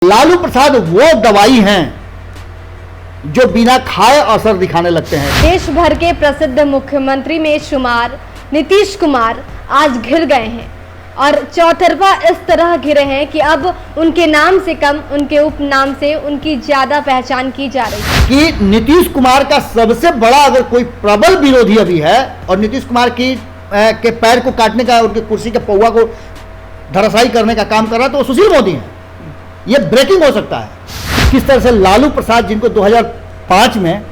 लालू प्रसाद वो दवाई हैं जो बिना खाए असर दिखाने लगते हैं। देश भर के प्रसिद्ध मुख्यमंत्री में शुमार नीतीश कुमार आज घिर गए हैं और चौतरफा इस तरह घिरे हैं कि अब उनके नाम से कम उनके उपनाम से उनकी ज्यादा पहचान की जा रही है। कि नीतीश कुमार का सबसे बड़ा अगर कोई प्रबल विरोधी अभी है और नीतीश कुमार के पैर को काटने का, उनकी कुर्सी के पौवा को धराशायी करने का काम कर रहा है तो वो सुशील मोदी है। ये ब्रेकिंग हो सकता है। किस तरह से लालू प्रसाद, जिनको 2005 में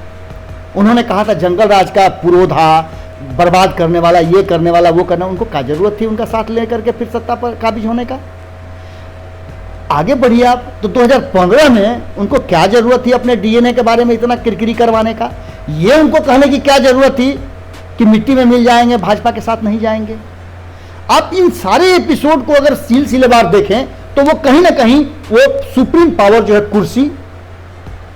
उन्होंने कहा था जंगल राज का पुरोधा, बर्बाद करने वाला, ये करने वाला, वो करना, उनको क्या जरूरत थी उनका साथ लेकर के फिर सत्ता पर काबिज होने का? आगे बढ़िए आप तो 2015 में उनको क्या जरूरत थी अपने डीएनए के बारे में इतना किरकिरी करवाने का? ये उनको कहने की क्या जरूरत थी कि मिट्टी में मिल जाएंगे, भाजपा के साथ नहीं जाएंगे? आप इन सारे एपिसोड को अगर सिलसिलेवार देखें तो वो कहीं ना कहीं वो सुप्रीम पावर जो है कुर्सी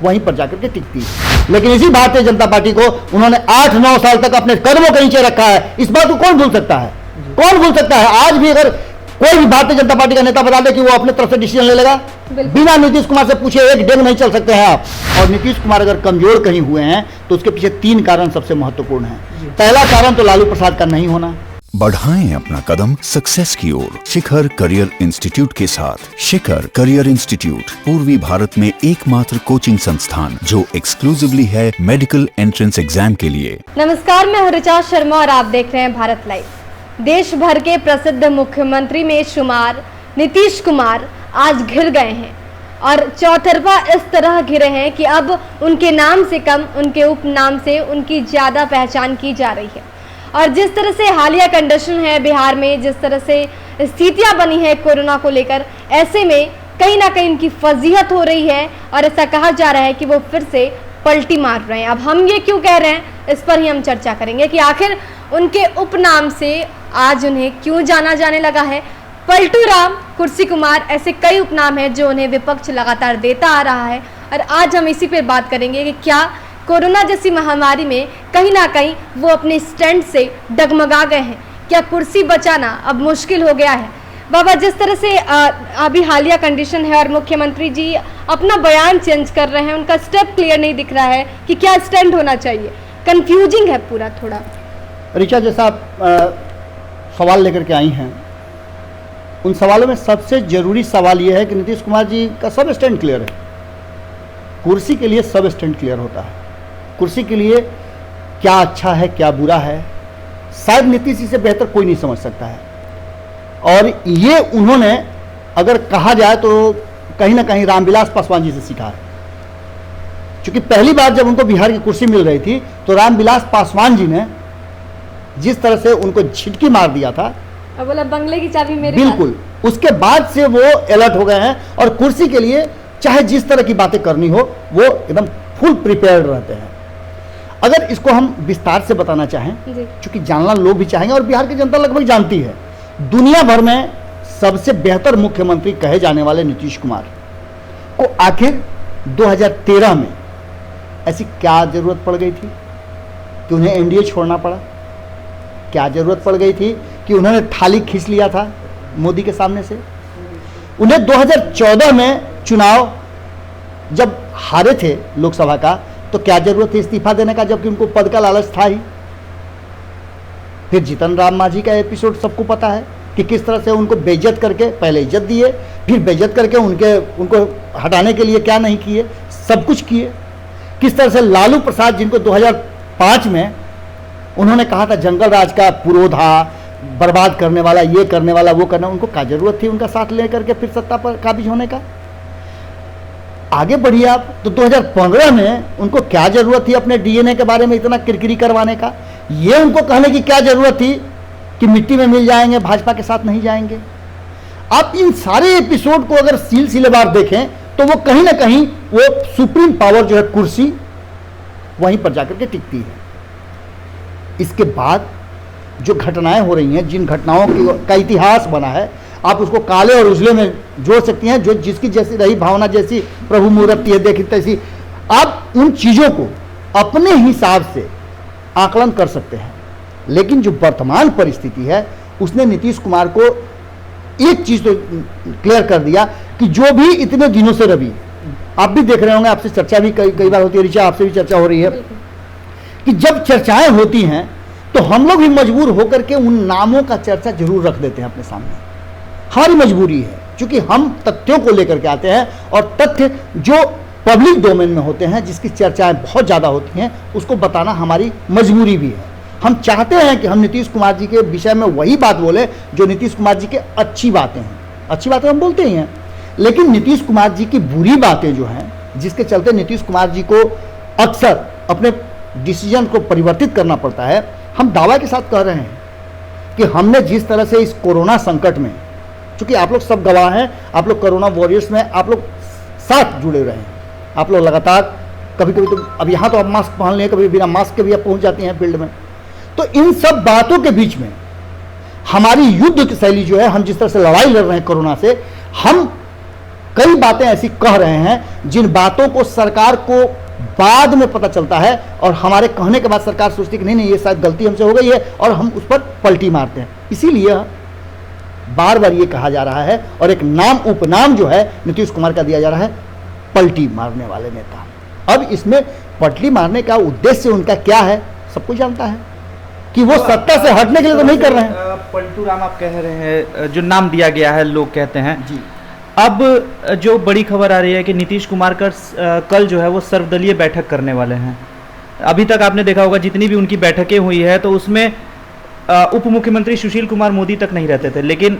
वहीं पर जाकर के टिकती है। लेकिन इसी भारतीय जनता पार्टी को उन्होंने 8-9 साल तक अपने कदमों के नीचे रखा है। इस बात को कौन भूल सकता है? कौन भूल सकता है? आज भी अगर कोई भी भारतीय जनता पार्टी का नेता बता दे कि वो अपने तरफ से डिसीजन ले लेगा, बिना नीतीश कुमार से पूछे एक डेग नहीं चल सकते हैं आप। और नीतीश कुमार अगर कमजोर कहीं हुए हैं तो उसके पीछे 3 कारण सबसे महत्वपूर्ण हैं। पहला कारण तो लालू प्रसाद का नहीं होना। बढ़ाएं अपना कदम सक्सेस की ओर शिखर करियर इंस्टीट्यूट के साथ। शिखर करियर इंस्टीट्यूट पूर्वी भारत में एकमात्र कोचिंग संस्थान जो एक्सक्लूसिवली है मेडिकल एंट्रेंस एग्जाम के लिए। नमस्कार, मैं हरिचा शर्मा और आप देख रहे हैं भारत लाइव। देश भर के प्रसिद्ध मुख्यमंत्री में शुमार नीतीश कुमार आज घिर गए हैं और चौतरफा इस तरह घिरे हैं कि अब उनके नाम से कम उनके उपनाम से उनकी ज्यादा पहचान की जा रही है। और जिस तरह से हालिया कंडीशन है बिहार में, जिस तरह से स्थितियां बनी है कोरोना को लेकर, ऐसे में कहीं ना कहीं उनकी फजीहत हो रही है और ऐसा कहा जा रहा है कि वो फिर से पलटी मार रहे हैं। अब हम ये क्यों कह रहे हैं, इस पर ही हम चर्चा करेंगे कि आखिर उनके उपनाम से आज उन्हें क्यों जाना जाने लगा है। पलटू राम, कुर्सी कुमार, ऐसे कई उपनाम हैं जो उन्हें विपक्ष लगातार देता आ रहा है। और आज हम इसी पर बात करेंगे कि क्या कोरोना जैसी महामारी में कहीं ना कहीं वो अपने स्टैंड से डगमगा गए हैं? क्या कुर्सी बचाना अब मुश्किल हो गया है? बाबा, जिस तरह से अभी हालिया कंडीशन है और मुख्यमंत्री जी अपना बयान चेंज कर रहे हैं, उनका स्टेप क्लियर नहीं दिख रहा है कि क्या स्टैंड होना चाहिए। कंफ्यूजिंग है पूरा थोड़ा। ऋचा, जैसा आप सवाल लेकर के आई हैं, उन सवालों में सबसे जरूरी सवाल यह है कि नीतीश कुमार जी का सब स्टैंड क्लियर है। कुर्सी के लिए सब स्टैंड क्लियर होता है। कुर्सी के लिए क्या अच्छा है, क्या बुरा है, शायद नीतीश जी से बेहतर कोई नहीं समझ सकता है। और ये उन्होंने अगर कहा जाए तो कहीं ना कहीं रामविलास पासवान जी से सीखा है। क्योंकि पहली बार जब उनको बिहार की कुर्सी मिल रही थी तो रामविलास पासवान जी ने जिस तरह से उनको झिटकी मार दिया था, अब बोला बंगले की चाबी मेरे बिल्कुल, उसके बाद से वो अलर्ट हो गए हैं और कुर्सी के लिए चाहे जिस तरह की बातें करनी हो वो एकदम फुल प्रिपेयर्ड रहते हैं। अगर इसको हम विस्तार से बताना चाहें, क्योंकि जानना लोग भी चाहेंगे और बिहार की जनता लगभग जानती है, दुनिया भर में सबसे बेहतर मुख्यमंत्री कहे जाने वाले नीतीश कुमार को आखिर 2013 में ऐसी क्या जरूरत पड़ गई थी कि उन्हें एनडीए छोड़ना पड़ा? क्या जरूरत पड़ गई थी कि उन्होंने थाली खींच लिया था मोदी के सामने से? उन्हें 2014 में चुनाव जब हारे थे लोकसभा का तो क्या जरूरत थी इस्तीफा देने का, जबकि उनको पद का लालच था ही। फिर जीतन राम मांझी का एपिसोड सबको पता है कि किस तरह से उनको बेइज्जत करके, पहले इज्जत दिए फिर बेइज्जत करके उनको हटाने के लिए क्या नहीं किए, सब कुछ किए। किस तरह से लालू प्रसाद, जिनको 2005 में उन्होंने कहा था जंगल राज का पुरोधा, बर्बाद करने वाला, ये करने वाला, वो करना, उनको क्या जरूरत थी उनका साथ लेकर के फिर सत्ता पर काबिज होने का? आगे बढ़िए आप तो 2015 में उनको क्या जरूरत थी अपने डीएनए के बारे में इतना किरकिरी करवाने का? ये उनको कहने की क्या जरूरत थी कि मिट्टी में मिल जाएंगे, भाजपा के साथ नहीं जाएंगे? आप इन सारे एपिसोड को अगर सिलसिलेवार देखें तो वो कहीं ना कहीं वो सुप्रीम पावर जो है कुर्सी वहीं पर जाकर के टिकती है। इसके बाद जो घटनाएं हो रही हैं, जिन घटनाओं का इतिहास बना है, आप उसको काले और उजले में जोड़ सकती हैं, जो जिसकी जैसी रही भावना, जैसी प्रभु मूर्ति है देखी तैसी, आप उन चीज़ों को अपने हिसाब से आकलन कर सकते हैं। लेकिन जो वर्तमान परिस्थिति है उसने नीतीश कुमार को एक चीज तो क्लियर कर दिया कि कि जो भी इतने दिनों से रवि, आप भी देख रहे होंगे, आपसे चर्चा भी कई बार होती है, ऋचा आपसे भी चर्चा हो रही है कि जब चर्चाएं होती हैं तो हम लोग भी मजबूर होकर के उन नामों का चर्चा जरूर रख देते हैं अपने सामने। हमारी मजबूरी है, क्योंकि हम तथ्यों को लेकर के आते हैं और तथ्य जो पब्लिक डोमेन में होते हैं, जिसकी चर्चाएं बहुत ज़्यादा होती हैं, उसको बताना हमारी मजबूरी भी है। हम चाहते हैं कि हम नीतीश कुमार जी के विषय में वही बात बोले जो नीतीश कुमार जी के अच्छी बातें हैं। अच्छी बातें हम बोलते ही हैं, लेकिन नीतीश कुमार जी की बुरी बातें जो हैं, जिसके चलते नीतीश कुमार जी को अक्सर अपने डिसीजन को परिवर्तित करना पड़ता है, हम दावा के साथ कह रहे हैं कि हमने जिस तरह से इस कोरोना संकट में, चूंकि आप लोग सब गवाह हैं, आप लोग कोरोना वॉरियर्स में आप लोग साथ जुड़े रहे हैं, आप लोग लगातार कभी कभी तो अब यहाँ तो आप मास्क पहन लिए, कभी बिना मास्क के भी आप पहुँच जाती हैं फील्ड में। तो इन सब बातों के बीच में हमारी युद्ध की शैली जो है, हम जिस तरह से लड़ाई लड़ रहे हैं कोरोना से, हम कई बातें ऐसी कह रहे हैं जिन बातों को सरकार को बाद में पता चलता है और हमारे कहने के बाद सरकार सोचती कि नहीं ये शायद गलती हमसे हो गई है और हम उस पर पलटी मारते हैं। इसीलिए बार बार ये कहा जा रहा है और एक नाम उपनाम जो है नीतीश कुमार का दिया जा रहा है, पलटी मारने वाले नेता। अब इसमें पलटी मारने का उद्देश्य उनका क्या है, सब कुछ जानता है कि वो सत्ता से हटने के लिए तो नहीं कर रहे हैं। पलटू राम आप कह रहे हैं, जो नाम दिया गया है लोग कहते हैं जी। अब जो बड़ी खबर आ रही है कि नीतीश कुमार का कल जो है वो सर्वदलीय बैठक करने वाले हैं। अभी तक आपने देखा होगा जितनी भी उनकी बैठकें हुई है तो उसमें उप मुख्यमंत्री सुशील कुमार मोदी तक नहीं रहते थे, लेकिन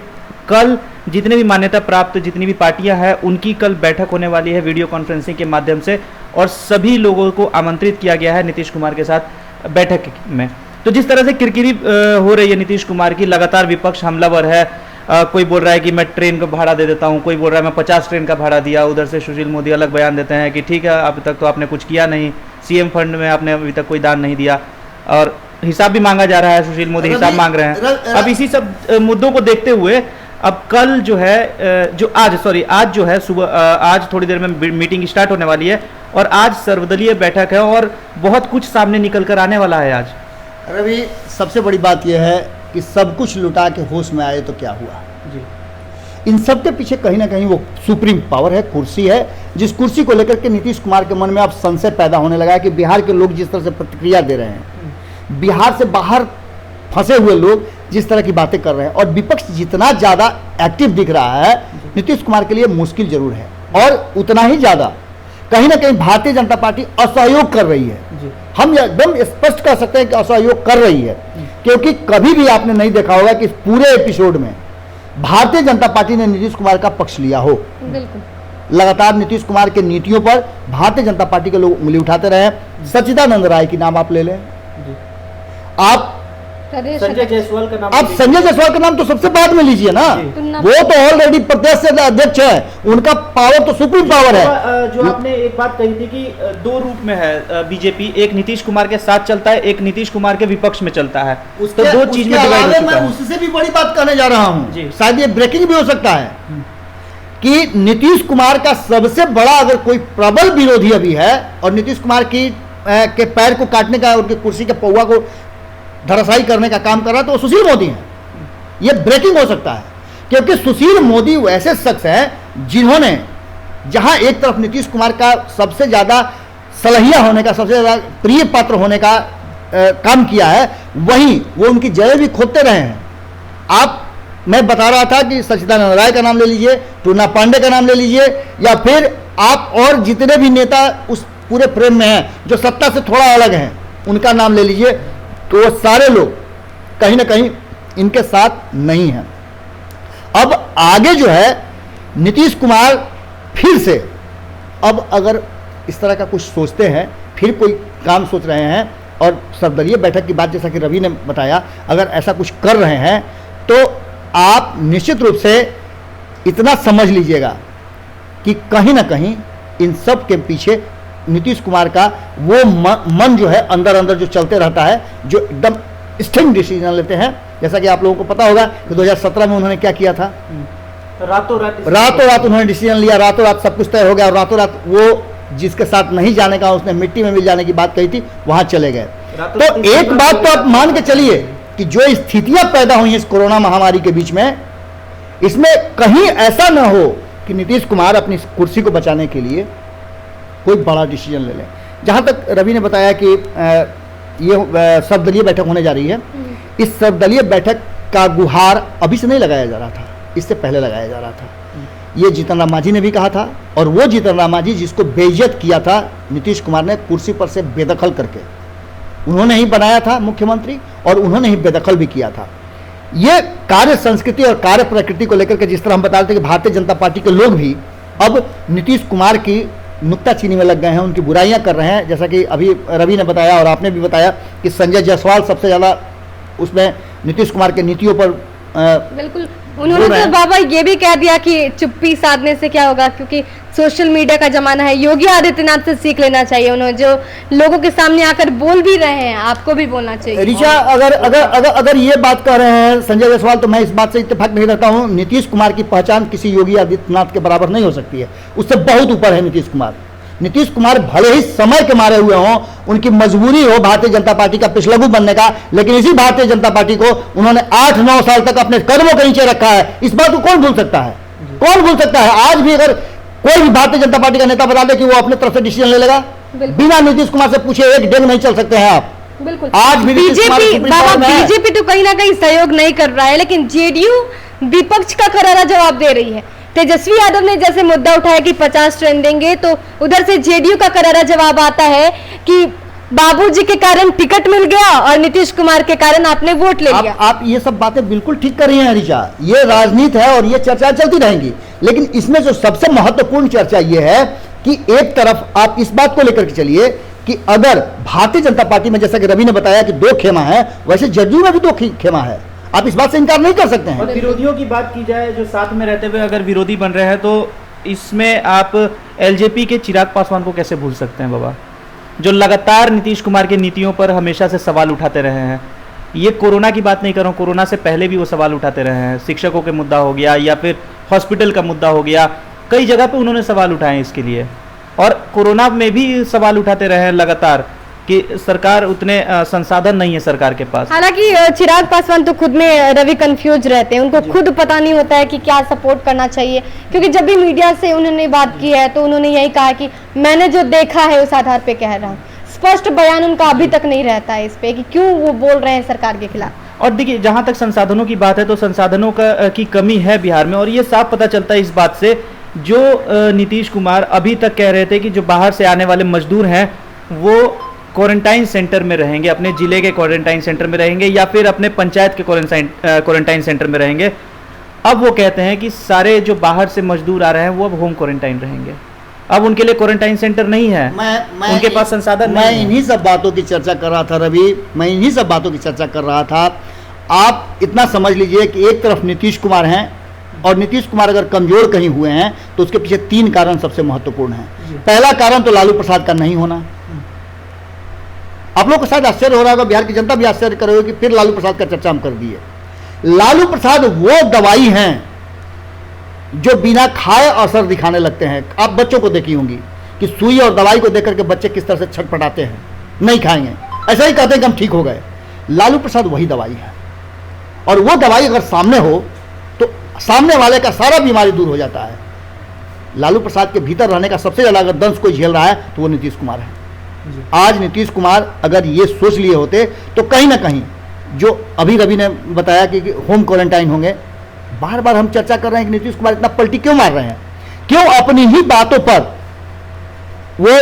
कल जितने भी मान्यता प्राप्त जितनी भी पार्टियां हैं उनकी कल बैठक होने वाली है वीडियो कॉन्फ्रेंसिंग के माध्यम से, और सभी लोगों को आमंत्रित किया गया है नीतीश कुमार के साथ बैठक में। तो जिस तरह से किरकिरी हो रही है नीतीश कुमार की, लगातार विपक्ष हमलावर है, कोई बोल रहा है कि मैं ट्रेन का भाड़ा दे देता हूं, कोई बोल रहा है मैं 50 ट्रेन का भाड़ा दिया, उधर से सुशील मोदी अलग बयान देते हैं कि ठीक है अभी तक तो आपने कुछ किया नहीं, सीएम फंड में आपने अभी तक कोई दान नहीं दिया, और हिसाब भी मांगा जा रहा है, सुशील मोदी हिसाब मांग रहे हैं। अब इसी सब मुद्दों को देखते हुए अब कल जो है आज जो है सुबह, आज थोड़ी देर में मीटिंग स्टार्ट होने वाली है और आज सर्वदलीय बैठक है और बहुत कुछ सामने निकल कर आने वाला है आज। रवि, सबसे बड़ी बात यह है कि सब कुछ लुटा के होश में आए तो क्या हुआ जी। इन सब के पीछे कहीं ना कहीं वो सुप्रीम पावर है, कुर्सी है, जिस कुर्सी को लेकर के नीतीश कुमार के मन में अब संशय पैदा होने लगा है कि बिहार के लोग जिस तरह से प्रतिक्रिया दे रहे हैं, बिहार से बाहर फंसे हुए लोग जिस तरह की बातें कर रहे हैं, और विपक्ष जितना ज़्यादा एक्टिव दिख रहा है नीतीश कुमार के लिए मुश्किल जरूर है, और उतना ही ज़्यादा कहीं ना कहीं भारतीय जनता पार्टी असहयोग कर रही है। हम एकदम स्पष्ट कह सकते हैं कि असहयोग कर रही है, क्योंकि कभी भी आपने नहीं देखा होगा कि इस पूरे एपिसोड में भारतीय जनता पार्टी ने नीतीश कुमार का पक्ष लिया हो। बिल्कुल। लगातार नीतीश कुमार के नीतियों पर भारतीय जनता पार्टी के लोग उंगली उठाते रहे। सच्चिदानंद राय की नाम आप ले लें, आप संजय जायसवाल का नाम, आप संजय जायसवाल का नाम तो सबसे बाद में लीजिए ना, वो तो ऑलरेडी प्रदेश अध्यक्ष है, उनका पावर तो सुप्रीम पावर है। जो आपने एक बात कही थी कि दो रूप में है बीजेपी, एक नीतीश कुमार के साथ चलता है, एक नीतीश कुमार के विपक्ष में चलता है, तो दो चीज में डिवाइड हो चुका है। मैं उससे भी बड़ी बात कहने जा रहा हूँ, शायद ये ब्रेकिंग भी हो सकता है कि नीतीश कुमार का सबसे बड़ा अगर कोई प्रबल विरोधी अभी है और नीतीश कुमार की के पैर को काटने का, उनकी कुर्सी के पौवा को धराशायी करने का काम कर रहा है तो वो सुशील मोदी है। ये ब्रेकिंग हो सकता है, क्योंकि सुशील मोदी वैसे शख्स हैं जिन्होंने जहां एक तरफ नीतीश कुमार का सबसे ज़्यादा सलहिया होने का, सबसे ज़्यादा प्रिय पात्र होने का काम किया है, वहीं वो उनकी जगह भी खोदते रहे हैं। मैं बता रहा था कि सच्चिदानंद राय का नाम ले लीजिए, टूना पांडे का नाम ले लीजिए, या फिर आप और जितने भी नेता उस पूरे फ्रेम में हैं जो सत्ता से थोड़ा अलग हैं, उनका नाम ले लीजिए, तो वो सारे लोग कहीं ना कहीं इनके साथ नहीं हैं। अब आगे जो है नीतीश कुमार फिर से अब अगर इस तरह का कुछ सोचते हैं, फिर कोई काम सोच रहे हैं, और सर्वदलीय बैठक की बात जैसा कि रवि ने बताया, अगर ऐसा कुछ कर रहे हैं तो आप निश्चित रूप से इतना समझ लीजिएगा कि कहीं ना कहीं इन सब के पीछे नीतीश कुमार का वो मन जो है अंदर अंदर जो चलते रहता है, जो एकदम स्ट्रिंग डिसीजन लेते हैं। जैसा कि आप लोगों को पता होगा कि 2017 में उन्होंने क्या किया था, रातों रात उन्होंने डिसीजन लिया, रातों रात सब कुछ तय हो गया, और रातों रात वो जिसके साथ नहीं जाने का, उसने मिट्टी में मिल जाने की बात कही थी, वहां चले गए। तो एक बात तो आप मान के चलिए कि जो स्थितियां पैदा हुई हैं इस कोरोना महामारी के बीच में, इसमें कहीं ऐसा ना हो कि नीतीश कुमार अपनी कुर्सी को बचाने के लिए कोई बड़ा डिसीजन ले लें। जहाँ तक रवि ने बताया कि ये सर्वदलीय बैठक होने जा रही है, इस सर्वदलीय बैठक का गुहार अभी से नहीं लगाया जा रहा था, इससे पहले लगाया जा रहा था। ये जीतन राम मांझी ने भी कहा था, और वो जीतन राम मांझी जिसको बेइज्जत किया था नीतीश कुमार ने कुर्सी पर से बेदखल करके, उन्होंने ही बनाया था मुख्यमंत्री और उन्होंने ही बेदखल भी किया था। ये कार्य संस्कृति और कार्य प्रकृति को लेकर के जिस तरह हम बता रहे थे कि भारतीय जनता पार्टी के लोग भी अब नीतीश कुमार की नुक्ताचीनी में लग गए हैं, उनकी बुराइयां कर रहे हैं। जैसा कि अभी रवि ने बताया और आपने भी बताया कि संजय जायसवाल सबसे ज़्यादा उसमें नीतीश कुमार के नीतियों पर बिल्कुल, उन्होंने तो बाबा ये भी कह दिया कि चुप्पी साधने से क्या होगा, क्योंकि सोशल मीडिया का जमाना है। योगी आदित्यनाथ से सीख लेना चाहिए, उन्होंने जो लोगों के सामने आकर बोल भी रहे हैं, आपको भी बोलना चाहिए। ऋचा, अगर ये बात कर रहे हैं संजय जायसवाल, तो मैं इस बात से इत्तेफाक नहीं रखता हूँ। नीतीश कुमार की पहचान किसी योगी आदित्यनाथ के बराबर नहीं हो सकती है, उससे बहुत ऊपर है नीतीश कुमार। नीतीश कुमार भले ही समय के मारे हुए हों, उनकी मजबूरी हो भारतीय जनता पार्टी का पिछलगू बनने का, लेकिन इसी भारतीय जनता पार्टी को उन्होंने 8-9 साल तक अपने कदमों के नीचे रखा है। इस बात को कौन भूल सकता है? कौन भूल सकता है? आज भी अगर कोई भी भारतीय जनता पार्टी का नेता बता दे कि वो अपने तरफ से डिसीजन ले लेगा, बिना नीतीश कुमार से पूछे एक डेग नहीं चल सकते हैं आप। बिल्कुल, आज भी बीजेपी तो कहीं ना कहीं सहयोग नहीं कर रहा है, लेकिन जेडीयू विपक्ष का करारा जवाब दे रही है। तेजस्वी यादव ने जैसे मुद्दा उठाया कि 50 ट्रेन देंगे, तो उधर से जेडीयू का करारा जवाब आता है कि बाबूजी के कारण टिकट मिल गया और नीतीश कुमार के कारण आपने वोट ले लिया। आप ये सब बातें बिल्कुल ठीक कर रही हैं ऋचा, ये राजनीति है और ये चर्चा चलती रहेंगी। लेकिन इसमें जो सबसे महत्वपूर्ण चर्चा ये है कि एक तरफ आप इस बात को लेकर के चलिए कि अगर भारतीय जनता पार्टी में, जैसा कि रवि ने बताया कि 2 खेमा है, वैसे जदयू में भी 2 खेमा है। आप इस बात से इनकार नहीं कर सकते हैं। और विरोधियों की बात की जाए, जो साथ में रहते हुए अगर विरोधी बन रहे हैं, तो इसमें आप एलजेपी के चिराग पासवान को कैसे भूल सकते हैं बाबा, जो लगातार नीतीश कुमार की नीतियों पर हमेशा से सवाल उठाते रहे हैं। ये कोरोना की बात नहीं कर रहा हूँ, कोरोना से पहले भी वो सवाल उठाते रहे हैं। शिक्षकों के मुद्दा हो गया या फिर हॉस्पिटल का मुद्दा हो गया, कई जगह पे उन्होंने सवाल उठाए इसके लिए, और कोरोना में भी सवाल उठाते रहे हैं लगातार कि सरकार उतने संसाधन नहीं है सरकार के पास। हालांकि चिराग पासवान तो खुद में रवि कंफ्यूज रहते हैं, उनको खुद पता नहीं होता है कि क्या सपोर्ट करना चाहिए, क्योंकि जब भी मीडिया से उन्होंने बात की है तो उन्होंने यही कहा कि मैंने जो देखा है उस आधार पे कह रहा हूँ। स्पष्ट बयान उनका अभी तक नहीं रहता है इस पे कि क्यों वो बोल रहे हैं सरकार के खिलाफ। और देखिए, जहां तक संसाधनों की बात है तो संसाधनों की कमी है बिहार में, और ये साफ पता चलता है इस बात से, जो नीतीश कुमार अभी तक कह रहे थे कि जो बाहर से आने वाले मजदूर हैं वो क्वारंटाइन सेंटर में रहेंगे, अपने जिले के क्वारंटाइन सेंटर में रहेंगे या फिर अपने पंचायत के क्वारंटाइन सेंटर में रहेंगे। अब वो कहते हैं कि सारे जो बाहर से मजदूर आ रहे हैं वो अब होम क्वारंटाइन रहेंगे, अब उनके लिए क्वारंटाइन सेंटर नहीं है, उनके पास संसाधन नहीं है। मैं इन्हीं सब बातों की चर्चा कर रहा था रवि, मैं इन्हीं सब बातों की चर्चा कर रहा था। आप इतना समझ लीजिए कि एक तरफ नीतीश कुमार हैं, और नीतीश कुमार अगर कमजोर कहीं हुए हैं तो उसके पीछे 3 कारण सबसे महत्वपूर्ण हैं। पहला कारण तो लालू प्रसाद का नहीं होना। आप लोग को शायद आश्चर्य हो रहा होगा, बिहार की जनता भी आश्चर्य कर रही होगी कि फिर लालू प्रसाद का चर्चा हम कर दिए। लालू प्रसाद वो दवाई हैं जो बिना खाए असर दिखाने लगते हैं। आप बच्चों को देखी होंगी कि सुई और दवाई को देख करके बच्चे किस तरह से छटपटाते हैं, नहीं खाएंगे, ऐसा ही कहते हैं कि हम ठीक हो गए। लालू प्रसाद वही दवाई है, और वो दवाई अगर सामने हो तो सामने वाले का सारा बीमारी दूर हो जाता है। लालू प्रसाद के भीतर रहने का सबसे ज्यादा अगर दंश कोई झेल रहा है तो वो नीतीश कुमार है। आज नीतीश कुमार अगर ये सोच लिए होते तो कहीं ना कहीं, जो अभी रवि ने बताया कि होम क्वारंटाइन होंगे, बार बार हम चर्चा कर रहे हैं कि नीतीश कुमार इतना पलटी क्यों मार रहे हैं, क्यों अपनी ही बातों पर वो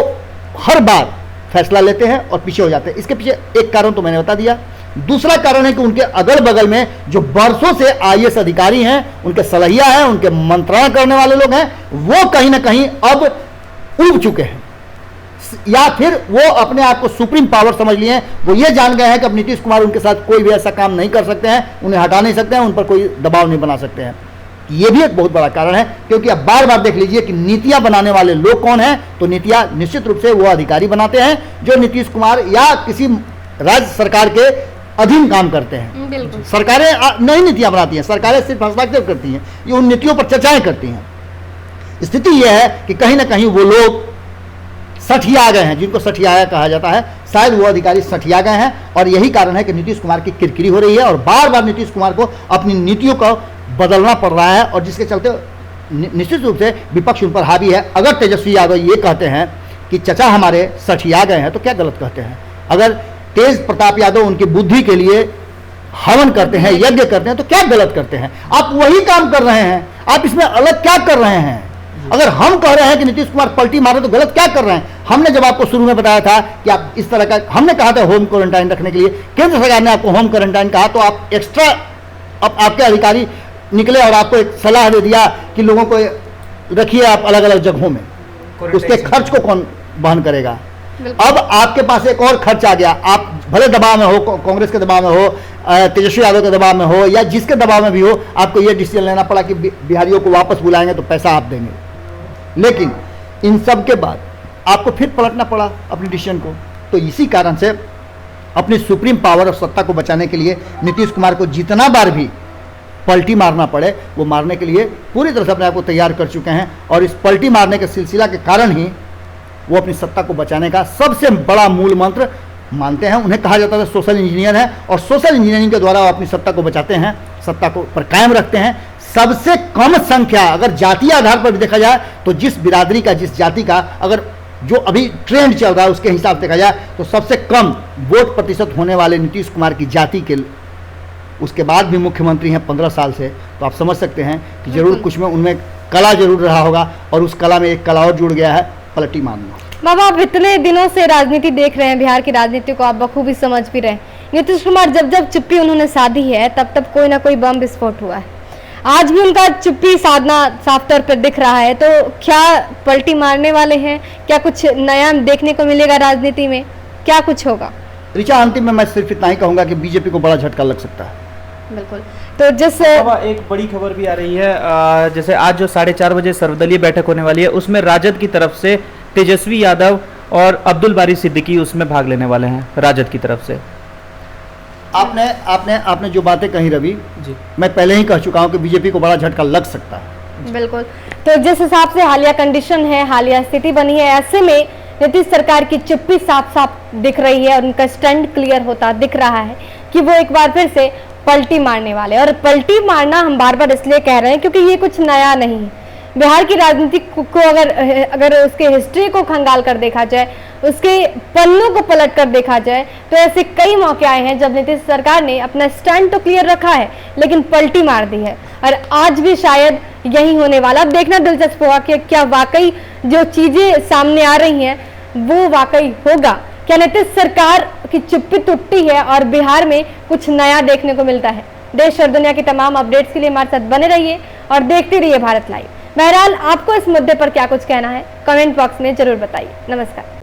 हर बार फैसला लेते हैं और पीछे हो जाते हैं। इसके पीछे एक कारण तो मैंने बता दिया। दूसरा कारण है कि उनके अगल बगल में जो बरसों से आईएएस अधिकारी हैं, उनके सलाहिया हैं, उनके मंत्रणा करने वाले लोग हैं, वो कहीं ना कहीं अब उब चुके हैं, या फिर वो अपने आप को सुप्रीम पावर समझ लिए हैं। वो ये जान गए हैं कि अब नीतीश कुमार उनके साथ कोई भी ऐसा काम नहीं कर सकते हैं, उन्हें हटा नहीं सकते हैं, उन पर कोई दबाव नहीं बना सकते हैं। ये भी एक बहुत बड़ा कारण है, क्योंकि अब बार बार देख लीजिए कि नीतियां बनाने वाले लोग कौन हैं, तो नीतियां निश्चित रूप से वो अधिकारी बनाते हैं जो नीतीश कुमार या किसी राज्य सरकार के अधीन काम करते हैं। सरकारें नहीं नीतियां बनाती हैं, सरकारें सिर्फ हस्ताक्षर करती हैं, ये उन नीतियों पर चर्चाएं करती हैं। स्थिति यह है कि कहीं ना कहीं वो लोग सठिया गए हैं, जिनको सठियाया कहा जाता है, शायद वो अधिकारी सठिया गए हैं, और यही कारण है कि नीतीश कुमार की किरकिरी हो रही है और बार बार नीतीश कुमार को अपनी नीतियों को बदलना पड़ रहा है, और जिसके चलते निश्चित रूप से विपक्ष उन पर हावी है। अगर तेजस्वी यादव ये कहते हैं कि चचा हमारे सठिया गए हैं तो क्या गलत कहते हैं? अगर तेज प्रताप यादव उनकी बुद्धि के लिए हवन करते हैं, यज्ञ करते हैं तो क्या गलत करते हैं? आप वही काम कर रहे हैं, आप इसमें अलग क्या कर रहे हैं? अगर हम कह रहे हैं कि नीतीश कुमार पलटी मारे तो गलत क्या कर रहे हैं? हमने जब आपको शुरू में बताया था कि आप इस तरह का, हमने कहा था होम क्वारंटाइन रखने के लिए, केंद्र सरकार ने आपको होम क्वारंटाइन कहा तो आप एक्स्ट्रा, अब आपके अधिकारी निकले और आपको एक सलाह दे दिया कि लोगों को रखिए आप अलग अलग जगहों में, उसके खर्च को कौन वहन करेगा? अब आपके पास एक और खर्च आ गया। आप भले दबाव में हो, कांग्रेस के दबाव में हो, तेजस्वी यादव के दबाव में हो, या जिसके दबाव में भी हो, आपको यह डिसीजन लेना पड़ा कि बिहारियों को वापस बुलाएंगे तो पैसा आप देंगे। लेकिन इन सब के बाद आपको फिर पलटना पड़ा अपनी डिसीजन को। तो इसी कारण से अपनी सुप्रीम पावर और सत्ता को बचाने के लिए नीतीश कुमार को जितना बार भी पलटी मारना पड़े वो मारने के लिए पूरी तरह से अपने आप को तैयार कर चुके हैं। और इस पलटी मारने के सिलसिला के कारण ही वो अपनी सत्ता को बचाने का सबसे बड़ा मूल मंत्र मानते हैं। उन्हें कहा जाता है सोशल इंजीनियर है, और सोशल इंजीनियरिंग के द्वारा वो अपनी सत्ता को बचाते हैं, सत्ता को पर कायम रखते हैं। सबसे कम संख्या, अगर जातीय आधार पर भी देखा जाए तो जिस बिरादरी का, जिस जाति का, अगर जो अभी ट्रेंड चल रहा है उसके हिसाब से देखा जाए तो सबसे कम वोट प्रतिशत होने वाले नीतीश कुमार की जाति के, उसके बाद भी मुख्यमंत्री हैं 15 साल से। तो आप समझ सकते हैं कि जरूर कुछ में उनमें कला जरूर रहा होगा, और उस कला में एक कला और जुड़ गया है, पलटी मारना। बाबा, आप इतने दिनों से राजनीति देख रहे हैं, बिहार की राजनीति को आप बखूबी समझ भी रहे हैं। नीतीश कुमार जब जब चुप्पी उन्होंने साधी है तब तब कोई ना कोई बम विस्फोट हुआ है। आज भी उनका चुप्पी साधना साफ तौर पर दिख रहा है। तो क्या पलटी मारने वाले हैं? क्या कुछ नया देखने को मिलेगा राजनीति में? क्या कुछ होगा? ऋचा, अंतिम में मैं सिर्फ इतना ही कहूंगा कि बीजेपी को बड़ा झटका लग सकता है। बिल्कुल। तो जिस एक बड़ी खबर भी आ रही है, जैसे आज जो 4:30 बजे सर्वदलीय बैठक होने वाली है उसमें राजद की तरफ से तेजस्वी यादव और अब्दुल बारी सिद्दीकी उसमें भाग लेने वाले हैं राजद की तरफ से। आपने जो बातें कही रवि जी, मैं पहले ही कह चुका हूं कि बीजेपी को बड़ा झटका लग सकता है। बिल्कुल। तो जिस हिसाब से हालिया कंडीशन है, हालिया स्थिति बनी है, ऐसे में नीतीश सरकार की चुप्पी साफ साफ दिख रही है और उनका स्टैंड क्लियर होता दिख रहा है कि वो एक बार फिर से पलटी मारने वाले। और पलटी मारना हम बार बार इसलिए कह रहे हैं क्योंकि ये कुछ नया नहीं है। बिहार की राजनीति को अगर उसके हिस्ट्री को खंगाल कर देखा जाए, उसके पन्नों को पलट कर देखा जाए, तो ऐसे कई मौके आए हैं जब नीतीश सरकार ने अपना स्टैंड तो क्लियर रखा है लेकिन पलटी मार दी है। और आज भी शायद यही होने वाला। अब देखना दिलचस्प होगा कि क्या वाकई जो चीजें सामने आ रही हैं वो वाकई होगा। क्या नीतीश सरकार की चुप्पी टूटती है और बिहार में कुछ नया देखने को मिलता है? देश और दुनिया की तमाम अपडेट्स के लिए हमारे साथ बने रहिए और देखते रहिए भारत लाइव। बहरहाल, आपको इस मुद्दे पर क्या कुछ कहना है कमेंट बॉक्स में जरूर बताइए। नमस्कार।